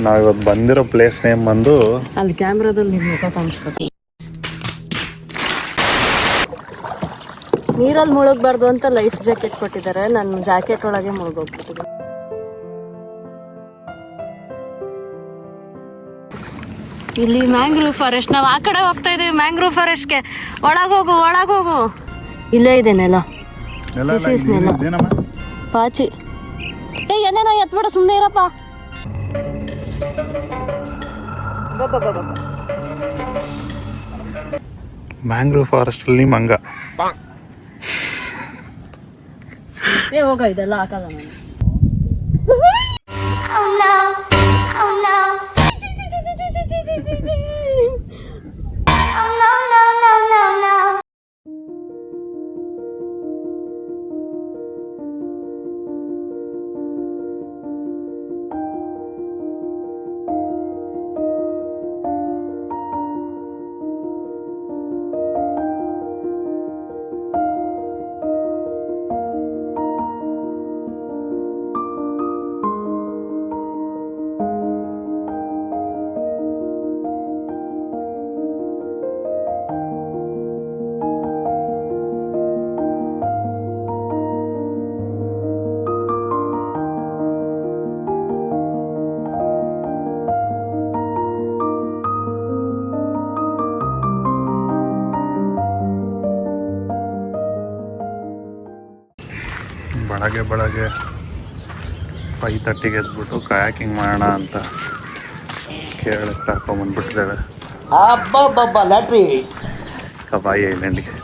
ನಾವಿವತ್ತು ಬಂದಿರೋ place name ಬಂದು ಅಲ್ಲಿ ಕ್ಯಾಮ್ರಾದಲ್ಲಿ ನಿಮ್ಮ ಮುಖ ಕಾಣಿಸ್ಬೇಕು. ನೀರಲ್ಲಿ ಮುಳುಗಬಾರ್ದು ಅಂತ ಲೈಫ್ ಜಾಕೆಟ್ ಕೊಟ್ಟಿದ್ದಾರೆ. ನಾನು ಜಾಕೆಟ್ ಒಳಗೆ ಮುಳುಗೋಗ್ಬಿಟ್ಟಿದ್ದೀನಿ. ಇಲ್ಲಿ ಮ್ಯಾಂಗ್ರೂವ್ ಫಾರೆಸ್ಟ್. ನಾವು ಆ ಕಡೆ ಹೋಗ್ತಾ ಇದೀವಿ ಮ್ಯಾಂಗ್ರೂವ್ ಫಾರೆಸ್ಟ್ಗೆ. ಒಳಗೋಗು. ಇಲ್ಲೇ ಇದೆ ನೆಲ. ನೆಲ ಪಾಚಿ. ಏನೇನೋ ಎತ್ಬೇಡ, ಸುಮ್ಮನೆ ಇರಪ್ಪ. ಮ್ಯಾಂಗ್ರೂವ್ ಫಾರೆಸ್ಟ್ ಅಲ್ಲಿ ಮಂಗ. ಹೋಗ, ಇದೆಲ್ಲ ಹಾಕಲ್ಲ ನಾನು. ಬೆಳಗ್ಗೆ 5:30ಗೆ ಎದ್ಬಿಟ್ಟು ಕಯಾಕಿಂಗ್ ಮಾಡೋಣ ಅಂತ ಕೇಳಕ್ಕೆ ಕರ್ಕೊಂಬಂದ್ಬಿಟ್ಟಿದ್ದೇವೆ ಲ್ಯಾಟ್ರಿ ಕಬಾಯಿ ಐಲ್ಯಾಂಡ್ಗೆ.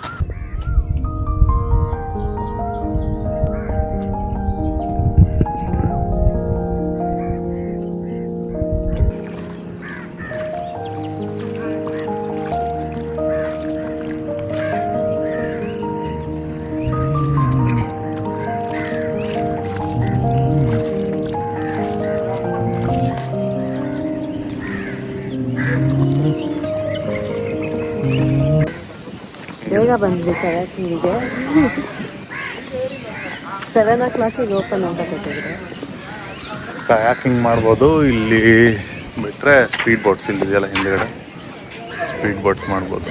ಬೇಗ ಬಂದ್ವಿ ಕಯಾಕಿಂಗಿಗೆ. 7 o'clock ಓಪನ್ ಅಂತ ಕೊಟ್ಟಿದ್ರೆ. ಕಯಾಕಿಂಗ್ ಮಾಡ್ಬೋದು. ಇಲ್ಲಿ ಬಿಟ್ಟರೆ ಸ್ಪೀಡ್ ಬೋಟ್ಸ್ ಇಲ್ಲಿದೆಯಲ್ಲ ಹಿಂದ್ಗಡೆ, ಸ್ಪೀಡ್ ಬೋಟ್ಸ್ ಮಾಡ್ಬೋದು.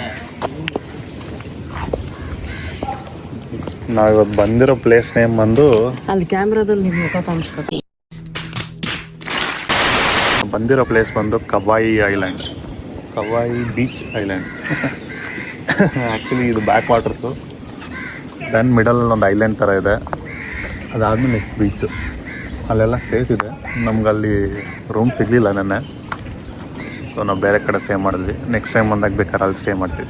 ನಾವಿವತ್ತು ಬಂದಿರೋ ಪ್ಲೇಸ್ ನೇಮ್ ಬಂದು ಅಲ್ಲಿ ಕ್ಯಾಮ್ರಾದಲ್ಲಿ ನಿಮ್ಮ ಮುಖ ಕಾಣಿಸ್ಬೇಕು. ಬಂದಿರೋ ಪ್ಲೇಸ್ ಬಂದು ಕವಾಯಿ ಐಲ್ಯಾಂಡ್, ಕವಾಯಿ ಬೀಚ್ ಐಲ್ಯಾಂಡ್. ಆ್ಯಕ್ಚುಲಿ ಇದು ಬ್ಯಾಕ್ ವಾಟರ್ಸು, ದೆನ್ ಮಿಡಲಲ್ಲಿ ಒಂದು ಐಲ್ಯಾಂಡ್ ಥರ ಇದೆ. ಅದಾದಮೇಲೆ ನೆಕ್ಸ್ಟ್ ಬೀಚು. ಅಲ್ಲೆಲ್ಲ ಸ್ಟೇಸ್ ಇದೆ. ನಮ್ಗಲ್ಲಿ ರೂಮ್ ಸಿಗಲಿಲ್ಲ ನೆನ್ನೆ, ಸೊ ನಾವು ಬೇರೆ ಕಡೆ ಸ್ಟೇ ಮಾಡಿದ್ವಿ. ನೆಕ್ಸ್ಟ್ ಟೈಮ್ ಬಂದಾಗ ಬೇಕಾದ್ರೆ ಅಲ್ಲಿ ಸ್ಟೇ ಮಾಡ್ತೀವಿ.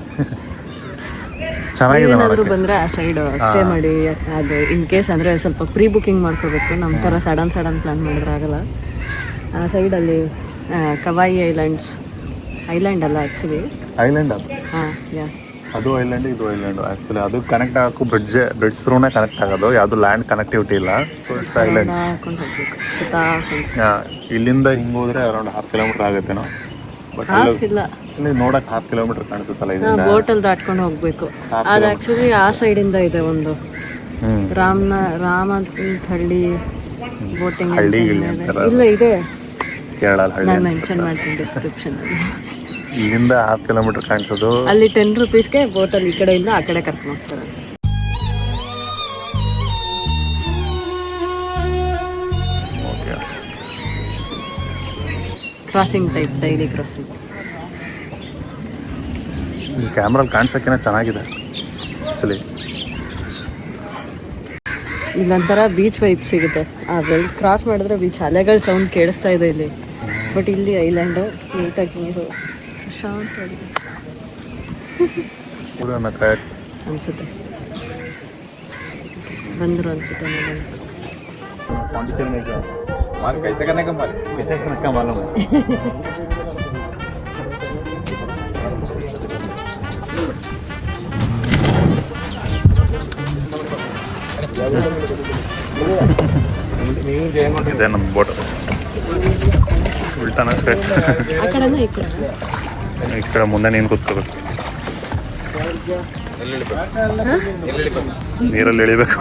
ಚೆನ್ನಾಗಿದೆ. ಏನಾದರೂ ಬಂದರೆ ಆ ಸೈಡ್ ಸ್ಟೇ ಮಾಡಿ. ಅದು ಇನ್ ಕೇಸ್ ಅಂದರೆ ಸ್ವಲ್ಪ ಪ್ರೀ ಬುಕ್ಕಿಂಗ್ ಮಾಡ್ಕೋಬೇಕು. ನಮ್ಮ ಥರ ಸಡನ್ ಪ್ಲ್ಯಾನ್ ಮಾಡಿದ್ರೆ ಆಗಲ್ಲ. ಆ ಸೈಡಲ್ಲಿ ಕವಾಯಿ ಐಲ್ಯಾಂಡ್ ಅಲ್ಲ ಆ್ಯಕ್ಚುಲಿ ಐಲ್ಯಾಂಡ್ ಅದು. ಹಾಂ, ಯಾ, ಅದು ಐಲ್ಯಾಂಡ್, ಇದು ಐಲ್ಯಾಂಡ್. ಆ್ಯಕ್ಚುಲಿ ಅದು ಕನೆಕ್ಟ್ ಆಗೋಕ್ಕೂ ಬ್ರಿಡ್ಜ್ ಥ್ರೂನೇ ಕನೆಕ್ಟ್ ಆಗೋದು. ಯಾವುದು ಲ್ಯಾಂಡ್ ಕನೆಕ್ಟಿವಿಟಿ ಇಲ್ಲ. So it's island. ಹಾಕೊಂಡು ಹೋಗ್ಬೇಕು ಸುತ್ತಾ. ಇಲ್ಲಿಂದ ಹಿಂಗೆ ಹೋದರೆ ಅರೌಂಡ್ 1/2 kilometer ಆಗುತ್ತೇನೋ. ಬಟ್ ಇಲ್ಲ, ಇಲ್ಲಿ ನೋಡೋಕೆ 1/2 kilometer ಕಾಣಿಸುತ್ತಲ್ಲ ಇದರಿಂದ. ಬೋಟಲ್ಲಿ ದಾಟ್ಕೊಂಡು ಹೋಗ್ಬೇಕು. ಅದು ಆ್ಯಕ್ಚುಲಿ ಆ ಸೈಡಿಂದ ಇದೆ ಒಂದು ರಾಮಹಳ್ಳಿ ಬೋಟಿಂಗ್. ಇಲ್ಲ, ಇದೆ, ಕೇರಳ ಹಳ್ಳಿ. ನಾನು ಮೆನ್ಷನ್ ಮಾಡ್ತೀನಿ ಡಿಸ್ಕ್ರಿಪ್ಷನಲ್ಲಿ. ಇಲ್ಲಿಂದ 1/2 kilometer ಕಾಣಿಸೋದು. ಅಲ್ಲಿ 10 rupeesಗೆ ಬೋಟಲ್ಲಿ ಈ ಕಡೆಯಿಂದ ಆ ಕಡೆ ಕರ್ಕೊಂಡು ಹೋಗ್ತಾರೆ. Okay, crossing type, daily crossing. ಈ ಕ್ಯಾಮ್ರಲ್ಲಿ ಕಾಣಿಸೋಕ್ಕೇನೆ ಚೆನ್ನಾಗಿದೆ ಆ್ಯಕ್ಚುಲಿ. ಇಲ್ಲೊಂಥರ ಬೀಚ್ ವೈಪ್ ಸಿಗುತ್ತೆ. ಅದ್ರಲ್ಲಿ ಕ್ರಾಸ್ ಮಾಡಿದ್ರೆ ಬೀಚ್ ಅಲೆಗಳ ಸೌಂಡ್ ಕೇಳಿಸ್ತಾ ಇದೆ ಇಲ್ಲಿ. ಬಟ್ ಇಲ್ಲಿ ಐಲ್ಯಾಂಡು ನೀಟಾಗಿ ನೀರು ಶಾಂತವಾಗಿದೆ ಅನಿಸುತ್ತೆ. ಬಂದರು ಅನಿಸುತ್ತೆ ಇದೆ ನಮ್ಮ ಬೋಟ್. ಉಲ್ಟಾನ ಸೈಡ್ ಈ ಕಡೆ ಮುಂದೆ ನೀನು ಕೂತ್ಕೋಬೇಕು. ನೀರಲ್ಲಿ ಇಳಿಬೇಕು.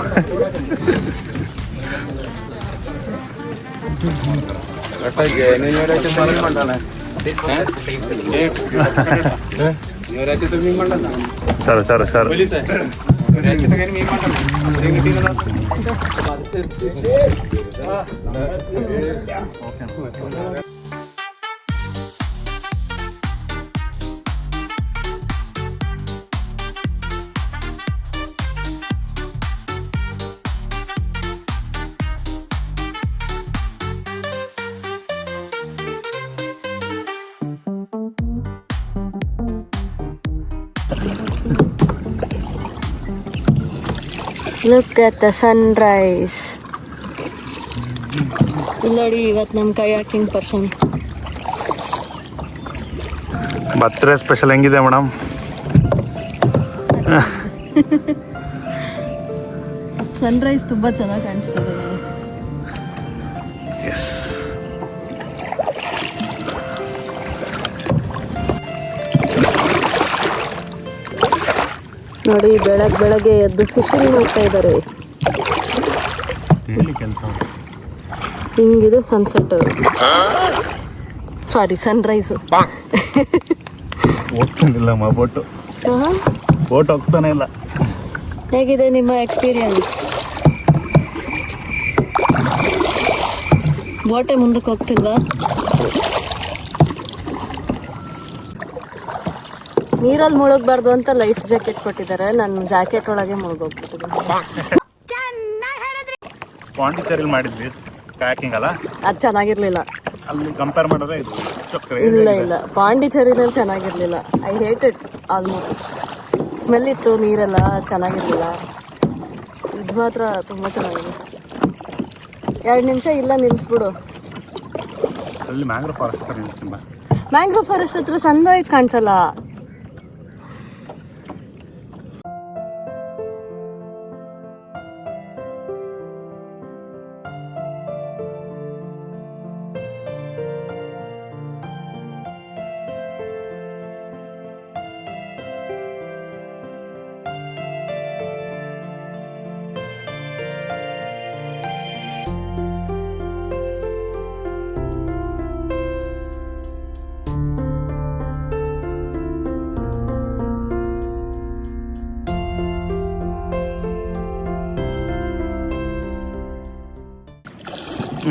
సరే సరే సరే ಲುಕ್ ಅಟ್ ದ ಸನ್ರೈಸ್. ಇಲ್ಲಡಿ ಇವತ್ತು ನಮ್ಮ ಕಯಾಕಿಂಗ್ ಪರ್ಸನ್. ಬರ್ತ್ಡೇ ಸ್ಪೆಷಲ್ ಹೆಂಗಿದೆ ಮೇಡಮ್? ಸನ್ರೈಸ್ ತುಂಬ ಚೆನ್ನಾಗಿ ಕಾಣಿಸ್ತದೆ. ಎಸ್. ನೋಡಿ ಬೆಳಗ್ಗೆ ಎದ್ದು ಫಿಶಿಂಗ್ ಮಾಡ್ತಾ ಇದ್ದಾರೆ. ಕೆಲಸ ಹಿಂಗಿದೆ ಸನ್ಸೆಟ್, ಸಾರಿ ಸನ್ರೈಸು. ಹೋಗ್ತಾನಿಲ್ಲ ಬೋಟು, ಬೋಟ್ ಹೋಗ್ತಾನೆ ಇಲ್ಲ. ಹೇಗಿದೆ ನಿಮ್ಮ ಎಕ್ಸ್ಪೀರಿಯನ್ಸ್? ಬೋಟೆ ಮುಂದಕ್ಕೆ ಹೋಗ್ತಿಲ್ವಾ? ನೀರಲ್ಲಿ ಮುಳುಗಬಾರ್ದು ಅಂತ ಲೈಫ್ ಜಾಕೆಟ್ ಕೊಟ್ಟಿದ್ದಾರೆ. ನಾನು ಜಾಕೆಟ್ ಒಳಗೆ ಮುಳುಗೋಗ್ಬಿಟ್ಟಿದ್ದೀನಿ. ಪಾಂಡಿಚೇರಿಲಿ ಮಾಡಿದ್ವಿ ಕಯಾಕಿಂಗ್ ಅಲ್ಲ, ಅದು ಚೆನ್ನಾಗಿರ್ಲಿಲ್ಲ. ಅಲ್ಲಿ ಕಂಪೇರ್ ಮಾಡಿದ್ರೆ ಇದು ಇಲ್ಲ ಪಾಂಡಿಚೇರಿನಲ್ಲಿ ಚೆನ್ನಾಗಿರ್ಲಿಲ್ಲ. I hate it almost. Smell ಇತ್ತು, ನೀರೆಲ್ಲ ಚೆನ್ನಾಗಿರ್ಲಿಲ್ಲ. ಇದು ಮಾತ್ರ ತುಂಬ ಚೆನ್ನಾಗಿದೆ. 2 ನಿಮಿಷ ಇಲ್ಲ ನಿಲ್ಲಿಸ್ಬಿಡು. ಅಲ್ಲಿ ಮ್ಯಾಂಗ್ರೋವ್ ಫಾರೆಸ್ಟ್ ನಿಲ್ಸಿಂಬ. ಮ್ಯಾಂಗ್ರೋವ್ ಫಾರೆಸ್ಟ್ ಹತ್ರ ಸನ್ರೈಸ್ ಕಾಣಿಸಲ್ಲ.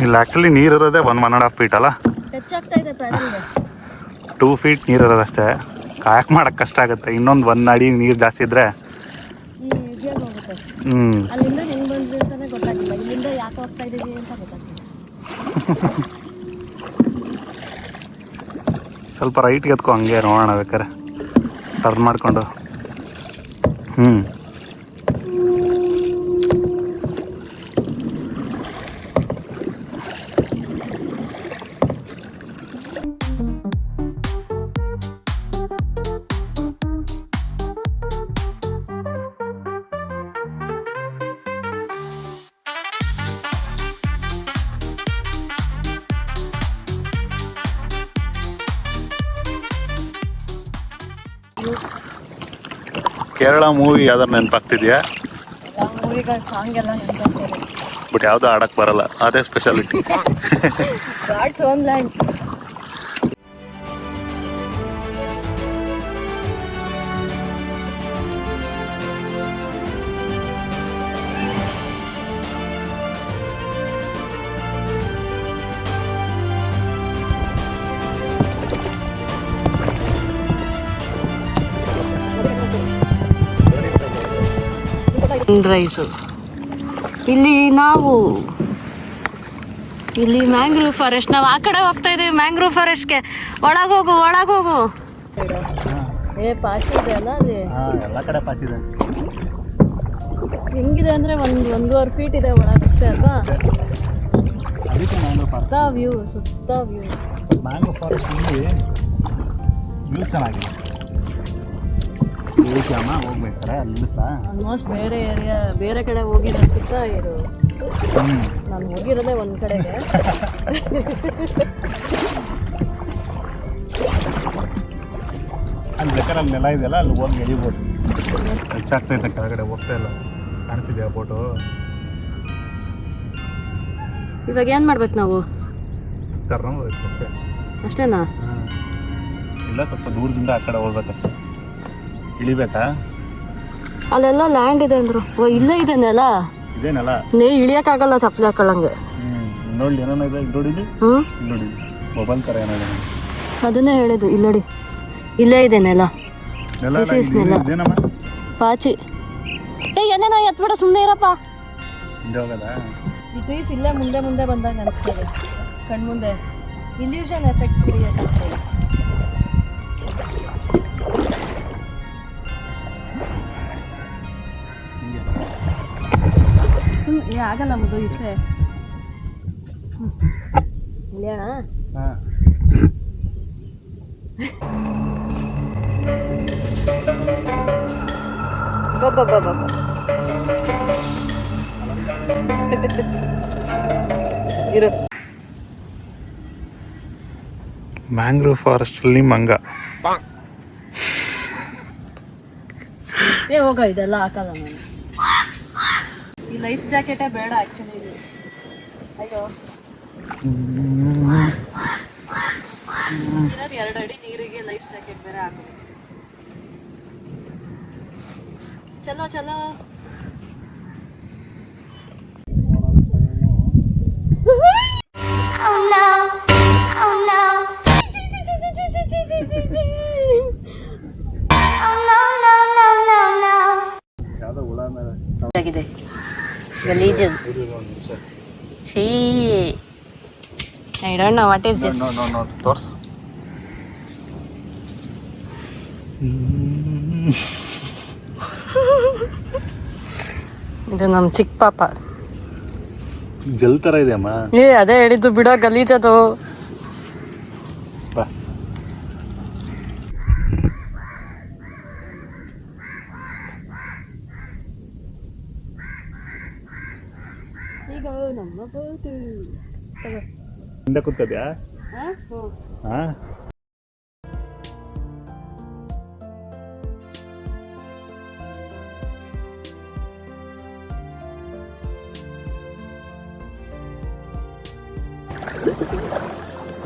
ಇಲ್ಲಿ ಆ್ಯಕ್ಚುಲಿ ನೀರಿರೋದೇ 1.5 ಫೀಟ್ ಅಲ್ಲ, ಹೆಚ್ಚಾಗ್ತಾ ಇದೆ ಪ್ಯಾಡಲ್ಗೆ. 2 ಫೀಟ್ ನೀರಿರೋದಷ್ಟೇ. ಕಾಯಕ್ ಮಾಡಕ್ಕೆ ಕಷ್ಟ ಆಗುತ್ತೆ. ಇನ್ನೊಂದು 1 ಅಡಿ ನೀರು ಜಾಸ್ತಿ ಇದ್ರೆ ಅಲ್ಲಿಂದ ಹೆಂಗ್ ಬಂದ್ವಿ ಅಂತಾನೆ ಗೊತ್ತಾಗಿಲ್ಲ. ಇಲ್ಲಿಂದ ಯಾಕೆ ಹೋಗ್ತಾ ಇದೀವಿ ಅಂತ ಗೊತ್ತಾಗ್ತಿಲ್ಲ. ಸ್ವಲ್ಪ ರೈಟ್ಗೆ ಎತ್ಕೊ, ಹಂಗೆ ನೋಡೋಣ ಬೇಕಾರೆ ಟರ್ನ್ ಮಾಡಿಕೊಂಡು. ಕೇರಳ ಮೂವಿ ಯಾವ್ದಾರು ನೆನಪಾಗ್ತಿದ್ಯಾ? ಮೂವಿಗಳ ಸಾಂಗ್ ಎಲ್ಲ ನೆನಪಾಗ್ತದೆ, ಬಟ್ ಯಾವ್ದು ಆಡಕ್ಕೆ ಬರಲ್ಲ. ಅದೇ speciality. God's own land. Rice ಇಲ್ಲಿ ಮ್ಯಾಂಗ್ರೋವ್ ಫಾರೆಸ್ಟ್. ನಾವು ಆ ಕಡೆ ಹೋಗ್ತಾ ಇದೀವಿ ಮ್ಯಾಂಗ್ರೋವ್ ಫಾರೆಸ್ಟ್ಗೆ. ಒಳಗೋಗು. ಪಾಚಿ ಇದೆ ಅಲ್ಲ ಅಲ್ಲಿ, ಎಲ್ಲ ಕಡೆ ಪಾಚಿದೆ. ಹೆಂಗಿದೆ ಅಂದ್ರೆ 1.5 ಫೀಟ್ ಇದೆ ಒಳಗಷ್ಟೇ ಅಲ್ವಾ? ಸುತ್ತ ವ್ಯೂ ಮ್ಯಾಂಗ್ರೋವ್ ಫಾರೆಸ್ಟ್ ವ್ಯೂ ಚೆನ್ನಾಗಿದೆ. ಹೋಗ್ಬೇಕಾರೆ ಅಲ್ಲಿ ಆಲ್ಮೋಸ್ಟ್ ಬೇರೆ ಕಡೆ ಹೋಗಿರೋದಕ್ಕಿಂತ ಇದು ನಾನು ಹೋಗಿರೋದೇ ಒಂದು ಕಡೆಗೆ. ಅಲ್ಲಿ ಬೇಕಾದ್ರೆ ಅಲ್ಲಿ ನೆಲ ಇದೆಯಲ್ಲ, ಅಲ್ಲಿ ಹೋಗಿ ಎಳಿಬೋದು. ಹೆಚ್ಚಾಗ್ತೈತೆ ಕೆಳಗಡೆ ಹೋಗ್ತಾ ಇಲ್ಲ. ಕಾಣಿಸಿದ್ಯಾ ಬೋಟು? ಇವಾಗ ಏನು ಮಾಡ್ಬೇಕು ನಾವು? ಕರ್ಕೊಂಡು ಹೋಗ್ಬೇಕು ಅಷ್ಟೇ. ಅಷ್ಟೇನಾ? ಇಲ್ಲ ಸ್ವಲ್ಪ ದೂರದಿಂದ ಆ ಕಡೆ ಹೋಗ್ಬೇಕಷ್ಟೆ. ಇಳಿಬೇಕಾ? ಅಲ್ಲೆಲ್ಲ ಲ್ಯಾಂಡ್ ಇದೆ ಅಂದ್ರು. ಓ ಇಲ್ಲೇ ಇದೆ ನೆಲ. ಇದೇನಲ್ಲ ಇಳಿಯಕ್ಕಾಗಲ್ಲ ಚಪ್ಪಲಿ ಹಾಕೊಳ್ಳಂಗೆ. ನೋಡಿ ಏನೋ ಇದೆ ನೋಡಿ. ನೋಡಿ ಮೊಬೈಲ್ ಥರ ಏನೋ ಇದೆ. ಅದನ್ನೇ ಹೇಳಿದ್ದು. ಇಲ್ಲಿ ನೋಡಿ ಇಲ್ಲೇ ಇದೆ ನೆಲ. ಇದೇನಮ್ಮ? ಪಾಚಿ. ಏನೇನೋ ಎತ್ಬೇಡ, ಸುಮ್ಮನೆ ಇರಪ್ಪ. ಹಿಂದೆ ಹೋಗದಾ? ಈ ಟ್ರೀಸ್ ಇಲ್ಲೇ ಮುಂದೆ ಮುಂದೆ ಬಂದಾಗ ಅನಿಸ್ತದೆ ಕಣ್ಮುಂದೆ. ಇಲ್ಯೂಷನ್ ಎಫೆಕ್ಟ್ ಕ್ರಿಯೇಟ್ ಆಗ್ತದೆ. ಸುಮ್ಮನೆ ಆಗಲ್ಲ ಮುದ್ದು ಇಷ್ಟೇ. ಇಳಿಯೋಣ. ಹಾಂ ಇರು. ಮ್ಯಾಂಗ್ರೋವ್ ಫಾರೆಸ್ಟ್ ಅಲ್ಲಿ ಮಂಗ. ಹೋಗ, ಇದೆಲ್ಲ ಹಾಕಲ್ಲ ನಾನು. ಈ ಲೈಫ್ ಜಾಕೆಟೇ ಬೇಡ ಆ್ಯಕ್ಚುಲಿ. ಅಯ್ಯೋ 2 ಅಡಿ ನೀರಿಗೆ ಲೈಫ್ ಜಾಕೆಟ್ ಬೇರೆ ಹಾಕೋದು. ಚಲೋ ಚಲೋ. ಆಗಿದೆ ಗಲೀಜು. ಶೀ I don't know what is this. ತೋರ್ಸು. ಇದು ನಮ್ಮ ಚಿಕ್ಕ ಪಾಪ. ಜಲ್ ಥರ ಇದೆ ಅಮ್ಮ. ಅದೇ ಹೇಳಿದ್ದು ಬಿಡೋ, ಗಲೀಜದು. ಬಾ. ಈಗ ನಮ್ಮ ಬೋಟು. ಹಿಂದೆ ಕೂತ್ಕೋದ್ಯಾ?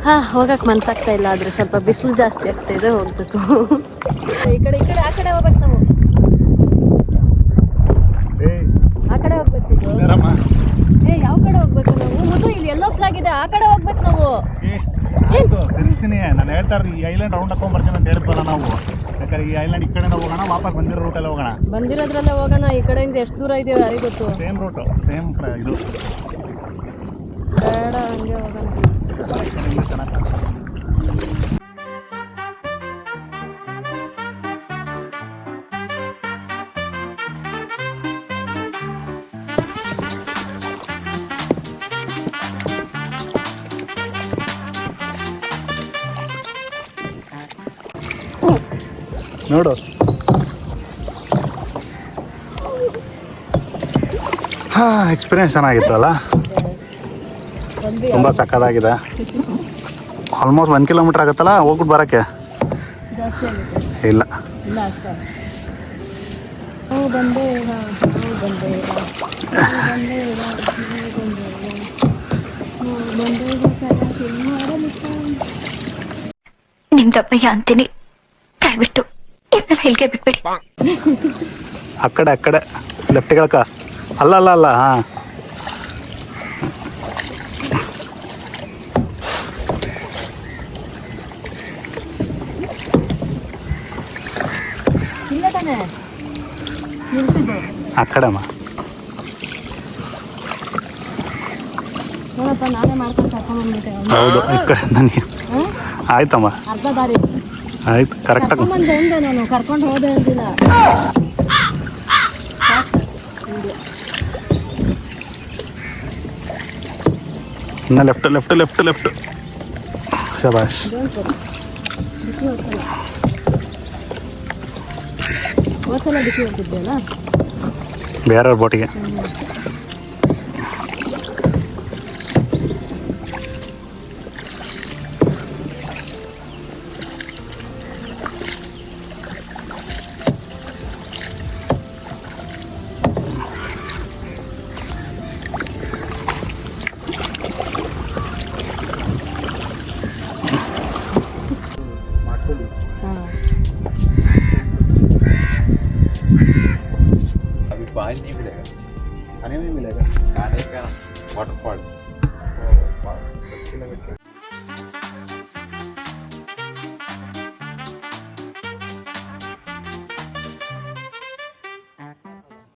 ಹಾಂ ಹೋಗಕ್ಕೆ ಮನ್ಸಾಗ್ತಾ ಇಲ್ಲ. ಆದ್ರೆ ಸ್ವಲ್ಪ ಬಿಸಿಲು ಜಾಸ್ತಿ ಆಗ್ತಾ ಇದೆ, ಹೋಗ್ಬೇಕು. ಈ ಕಡೆ ಆ ಕಡೆ ಹೋಗ್ಬೇಕು ನಾವು. ಆ ಕಡೆ ಹೋಗ್ಬೇಕು. ಯಾವ ಕಡೆ ಹೋಗ್ಬೇಕು ನಾವು? ಮುದು ಇಲ್ಲಿ ಎಲ್ಲೋ ಫ್ಲಾಗ್ ಇದೆ, ಆ ಕಡೆ ಹೋಗ್ಬೇಕು ನಾವು. ತಿರ್ಗಿಸ್ತೀನಿ. ನಾನು ಹೇಳ್ತಾ ಇರೋದು ಈ ಐಲ್ಯಾಂಡ್ ರೌಂಡ್ ಹಾಕೊಂಡ್ ಬರ್ತೀನಿ ಅಂತ ಹೇಳ್ತಲ್ಲ ನಾವು. ಯಾಕಂದ್ರೆ ಈ ಐಲ್ಯಾಂಡ್ ಈ ಕಡೆಯಿಂದ ಹೋಗೋಣ, ವಾಪಸ್ ಬಂದಿರೋ ರೂಟಲ್ಲಿ ಹೋಗೋಣ. ಬಂದಿರೋದ್ರಲ್ಲೇ ಹೋಗೋಣ. ಈ ಕಡೆಯಿಂದ ಎಷ್ಟು ದೂರ ಇದೆಯೋ ಯಾರಿಗೆ ಗೊತ್ತು. ಸೇಮ್ ರೂಟು, ಸೇಮ್ ಇದು. ಬೇಡ, ಹಂಗೆ ಹೋಗೋಣ. ಚೆನ್ನಾಗಿ ಕಾಣಿಸ್ತದೆ. ನೋಡು. ಎಕ್ಸ್ಪೀರಿಯನ್ಸ್ ಚೆನ್ನಾಗಿತ್ತು ಅಲ್ಲ? ತುಂಬ ಸಕ್ಕತ್ತಾಗಿದೆ. ಆಲ್ಮೋಸ್ಟ್ 1 ಕಿಲೋಮೀಟ್ರ್ ಆಗುತ್ತಲ್ಲ ಹೋಗ್ಬಿಟ್ಟು ಬರೋಕ್ಕೆ? ಇಲ್ಲ ಅಷ್ಟೇ. ನಿಮ್ದಪ್ಪಯ್ಯ ಅಂತೀನಿ, ದಯವಿಟ್ಟು ಇದನ್ನ ರೈಲ್ಗೆ ಬಿಟ್ಬಿಡಿ. ಆ ಕಡೆ ಲೆಫ್ಟ್ ಕೇಳಕ. ಅಲ್ಲ ಹಾಂ. ಆ ಕಡೆಮ್ಮ. ನಾನೇ ಮಾಡ್ಕೊಂಡು ಕರ್ಕೊಂಡ್ಬಂದ್ಬಿಟ್ಟೆ. ಹೌದು, ಈ ಕಡೆಯಿಂದ ನೀವು. ಆಯ್ತಮ್ಮ, ಅರ್ಧ ದಾರಿ ಆಯ್ತು. ಕರೆಕ್ಟಾಗಿ ಬಂದೆ ಅಂದೆ ನಾನು, ಕರ್ಕೊಂಡು ಹೋದೆ ಅಂದಿಲ್ಲ. ಇನ್ನು ಲೆಫ್ಟ್. ಶಬಾಷ್. ಹೋದ್ಸಲ ಬಿಸಿ ಹೋಗ್ತಿದ್ದೆಲ್ಲ ಬೇರೆಯವ್ರ ಬೋಟಿಗೆ. खाने में मिलेगा वाटरफॉल